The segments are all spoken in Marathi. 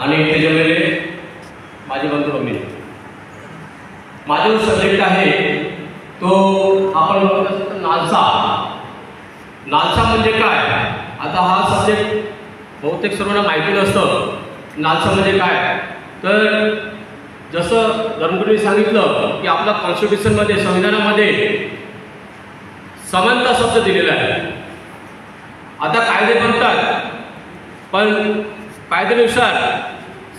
आणि त्याच्यामध्ये माझे बंधू भगिनी. माझा जो सब्जेक्ट आहे तो आपण बघत असतो नालसा. नालसा म्हणजे काय? आता हा सब्जेक्ट बहुतेक सर्वांना माहिती नसतं. नालसा म्हणजे काय? तर जसं धर्मगुरूंनी सांगितलं की आपल्या कॉन्स्टिट्यूशनमध्ये, संविधानामध्ये समानता शब्द दिलेला आहे. आता कायदे बनतात, पण कायद्यानुसार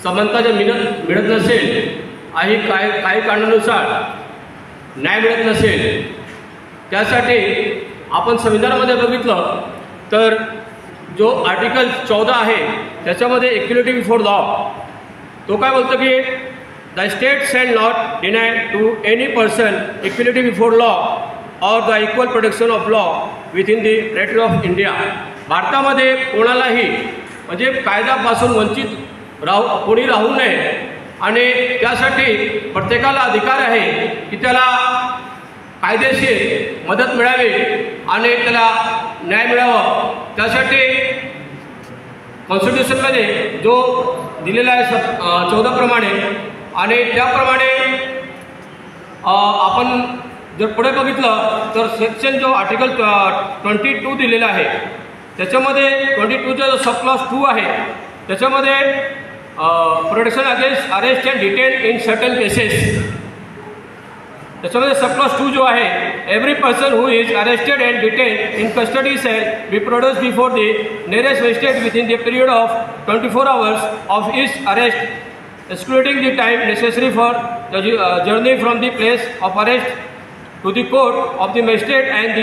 समानता जर मिळत नसेल आणि काही कारणानुसार न्याय मिळत नसेल, त्यासाठी आपण संविधानामध्ये बघितलं तर जो आर्टिकल 14 आहे त्याच्यामध्ये इक्वॅलिटी बिफोर लॉ, तो काय बोलतो की the state shall not deny to any person equality before law और the equal protection of law within the territory of India. भारतामध्ये कोणालाही म्हणजे कायद्यापासून वंचित कोणी राहू नये आणि त्यासाठी प्रत्येकाला अधिकार आहे की त्याला कायदेशीर मदत मिळावी आणि त्याला न्याय मिळावा. त्यासाठी कॉन्स्टिट्यूशनमध्ये जो दिलेला आहे 14 प्रमाणे आणि त्याप्रमाणे आपण जर पुढे बघितलं तर सेक्शन जो आर्टिकल 22 दिलेला आहे त्याच्यामध्ये 22चा जो सब क्लॉज 2 आहे त्याच्यामध्ये protection against arrest and detain in certain cases. त्याच्यामध्ये सब क्लॉज 2 जो आहे, every person who is arrested and detain in custody shall be produce before the nearest magistrate within the period of 24 hours of each arrest excluding the time necessary for the journey from the place of arrest to the court of the magistrate and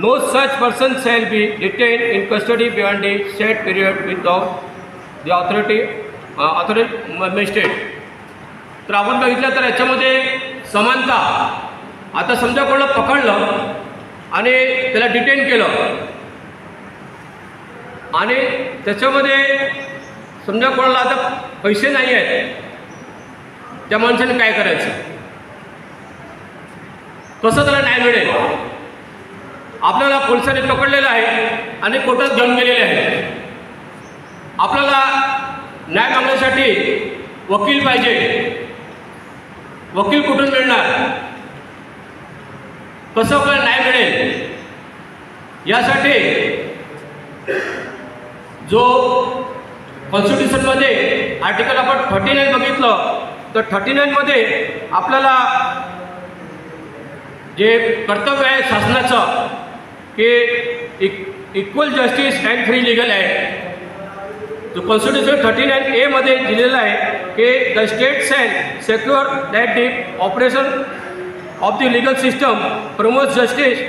no such person shall be detained in custody beyond the set period without the authority magistrate. तर आपण बघितलं तर याच्यामध्ये समानता. आता समजा कोणाला पकडलं आणि त्याला डिटेन केलं आणि त्याच्यामध्ये समजा कोणाला आता पैसे नाही आहेत, त्या माणसाने काय करायचं? कसं त्याला न्याय मिळेल? आपल्याला पोलिसांनी पकडलेलं आहे आणि कोर्टात घेऊन गेलेले आहे. आपल्याला न्याय मागण्यासाठी वकील पाहिजे. वकील कुठून मिळणार? कसं आपल्याला न्याय मिळेल? यासाठी जो कॉन्स्टिट्यूशनमध्ये आर्टिकल आपण 39 बघितलं तर 39 मध्ये आपल्याला जे कर्तव्य आहे शासनाचं की equal justice and free legal act, जो कॉन्स्टिट्यूशन 39A मध्ये दिलेला आहे की the state shall secure that the operation of the legal system promotes justice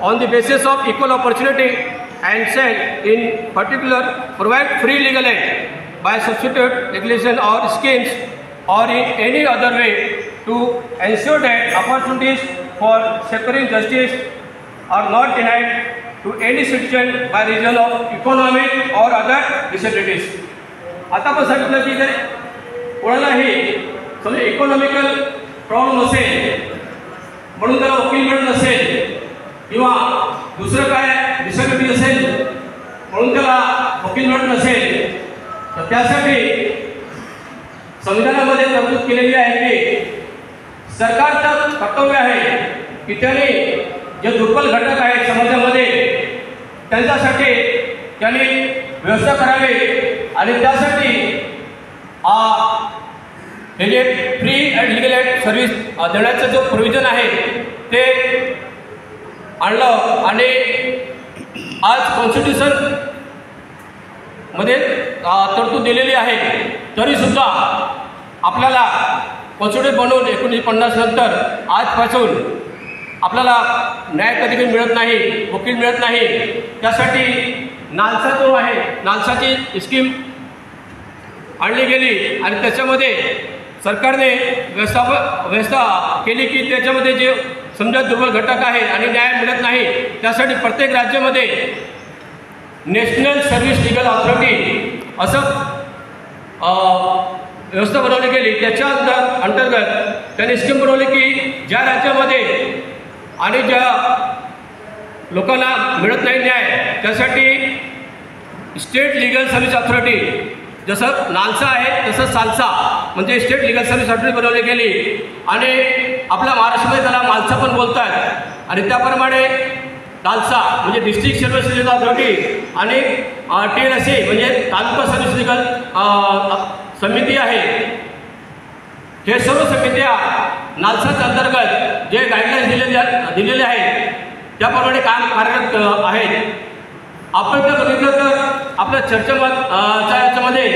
on the basis of equal opportunity and shall in particular provide free legal act by substitute regulation और schemes or in any other way to ensure that opportunities for securing justice are not denied to any citizen by reason of economic or other disabilities. आता आपण सांगितलं की जर कोणालाही समजा इकॉनॉमिकल प्रॉब्लेम असेल म्हणून त्याला वकील मिळत नसेल किंवा दुसरं काय डिसेबिलिटी असेल म्हणून त्याला वकील मिळत नसेल, तर त्यासाठी संविधानामध्ये तरतूद केलेली आहे की सरकारचं कर्तव्य आहे की त्यांनी जे दुर्बल घटक आहेत समाजामध्ये त्यांच्यासाठी त्यांनी व्यवस्था करावी आणि त्यासाठी हे जे free and legal act service देण्याचं जो प्रोव्हिजन आहे ते आणलं. आणि आज कॉन्स्टिट्यूशन मध्ये तरतूद दिलेली आहे, तरीसुद्धा आपल्याला कॉन्स्टिट्यूशन बनवून 1950 नंतर आजपासून आपल्याला न्याय कधी कधी मिळत नाही, वकील मिळत नाही. त्यासाठी नालसा जो आहे, नालसाची स्कीम आणली गेली आणि त्याच्यामध्ये सरकारने व्यवस्था केली की त्याच्यामध्ये जे समजा दुर्बल घटक आहे आणि न्याय मिळत नाही त्यासाठी प्रत्येक राज्यामध्ये नॅशनल सर्व्हिस लिगल ऑथॉरिटी असं व्यवस्था बनवली गेली. त्याच्या अंतर्गत त्यांनी स्कीम बनवली की ज्या राज्यामध्ये आणि ज्या लोकांना मिळत नाही न्याय त्यासाठी स्टेट लिगल सर्व्हिस ऑथॉरिटी जसं नालसा आहे तसं सालसा म्हणजे स्टेट लिगल सर्व्हिस अथॉरिटी बनवली गेली आणि आपल्या महाराष्ट्रामध्ये त्याला मालसा पण बोलतात आणि त्याप्रमाणे नालसा म्हणजे डिस्ट्रिक्ट सर्व्हिस लिगल अथॉरिटी आणि TLSA म्हणजे तालुका सर्व्हिस लिगल समिती आहे. हे सर्व समित्या नालसाच्या अंतर्गत जे गाईडलाईन्स दिलेले आहेत त्याप्रमाणे काम कार्यरत आहेत. आपण जर बघितलं तर आपल्या याच्यामध्ये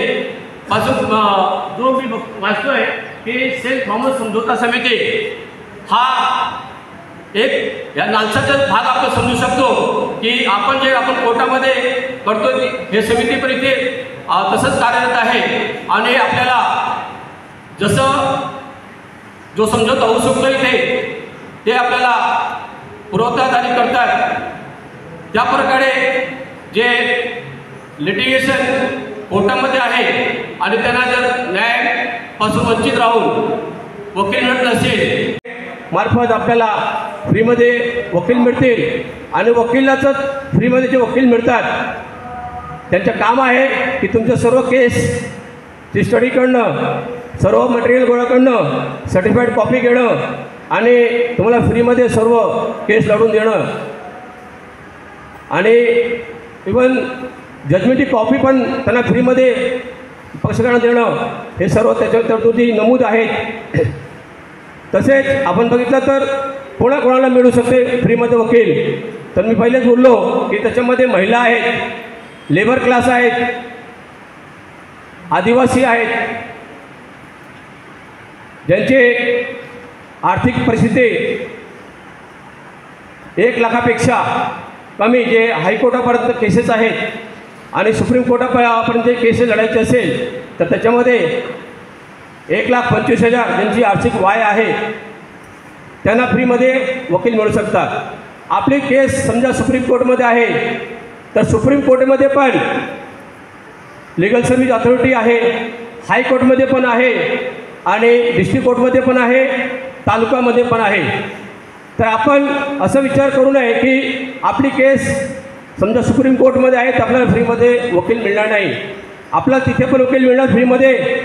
पासून जो मी वाचतोय की सेंट थॉमस समझोता समिती हा एक या नालसाचा भाग आपण समजू शकतो की आपण जे आपण कोर्टामध्ये करतो हे समिती पण इथे तसंच कार्यरत आहे आणि आपल्याला जसं जो समझोता होऊ शकतो इथे ते आपल्याला पुरवतात आणि करतात. त्याप्रकारे जे लिटिगेशन कोर्टामध्ये आहे आणि त्यांना जर न्यायापासून वंचित राहून वकील मिळत नसेल मार्फत आपल्याला फ्रीमध्ये वकील मिळतील आणि वकिलाच फ्रीमध्ये जे वकील मिळतात त्यांचं काम आहे की तुमचं सर्व केसची स्टडी करणं, सर्व मटेरियल गोळा करणं, सर्टिफाईड कॉपी घेणं आणि तुम्हाला फ्रीमध्ये सर्व केस लढून देणं आणि इवन जजमेंटची कॉपी पण त्यांना फ्रीमध्ये पक्षकारांना देणं हे सर्व त्याच्या तरतुदी नमूद आहेत. तसेच आपण बघितलं तर कोणाकोणाला मिळू शकते फ्रीमध्ये वकील, तर मी पहिलेच बोललो की त्याच्यामध्ये महिला आहेत, लेबर क्लास आहेत, आदिवासी आहेत, ज्यांचे आर्थिक परिस्थिती 1 लाखापेक्षा कमी जे हायकोर्टापर्यंत केसेस आहेत आणि सुप्रीम कोर्टापर्यंत जे केसेस लढायचे असेल तर त्याच्यामध्ये 1,25,000 ज्यांची आर्थिक वाय आहे त्यांना फ्रीमध्ये वकील मिळू शकतात. आपली केस समजा सुप्रीम कोर्टमध्ये आहे तर सुप्रीम कोर्टमध्ये पण लिगल सर्व्हिस अथॉरिटी आहे, हायकोर्टमध्ये पण आहे आणि डिस्ट्रिक्ट कोर्टमध्ये पण आहे, तालुक्यामध्ये पण आहे. तर आपण असं विचार करू नये की आपली केस समजा सुप्रीम कोर्टमध्ये आहे तर आपल्याला फ्रीमध्ये वकील मिळणार नाही. आपल्याला तिथे पण वकील मिळणार फ्रीमध्ये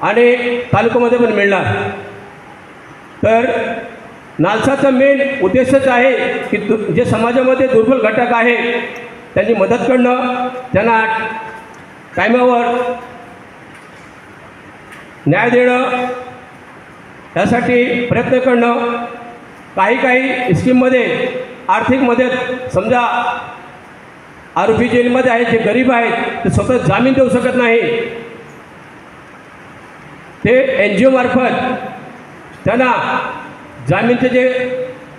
आणि तालुक्यामध्ये पण मिळणार. तर नालसाचा मेन उद्देशच आहे की जे समाजामध्ये दुर्बल घटक आहे त्यांची मदत करणं, त्यांना टायमावर न्याय देणं, यासाठी प्रयत्न करणं. काही स्कीममध्ये आर्थिक मदत समजा आरोपी जेलमध्ये आहेत जे गरीब आहेत ते स्वतः जामीन देऊ शकत नाही, ते NGO मार्फत त्यांना जामीनचे जे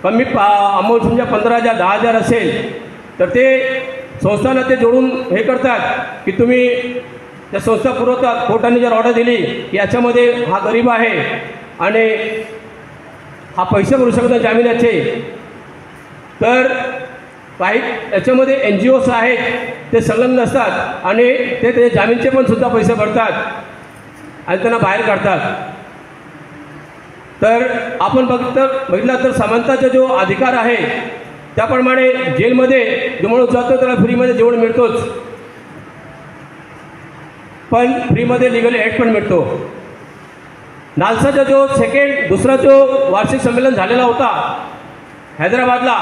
कमी अमाऊंट समजा 15,000 10,000 असेल तर ते संस्थांना ते जोडून हे करतात की तुम्ही त्या संस्था पुरवतात. कोर्टाने जर ऑर्डर दिली की याच्यामध्ये हा गरीब आहे आणि हा पैसे भरू शकतो जामिनाचे, तर काही याच्यामध्ये NGOs आहेत ते संलग्न असतात आणि ते जामीनचे पण सुद्धा पैसे भरतात आणि त्यांना बाहेर काढतात. तर आपण बघितलं तर समानताचा जो अधिकार आहे त्याप्रमाणे जेलमध्ये जो माणूस जातो त्याला फ्रीमध्ये जेवण मिळतोच, पण फ्रीमध्ये लिगल एड पण मिळतो. नालसाचा जो दुसरा जो वार्षिक संमेलन झालेला होता हैदराबादला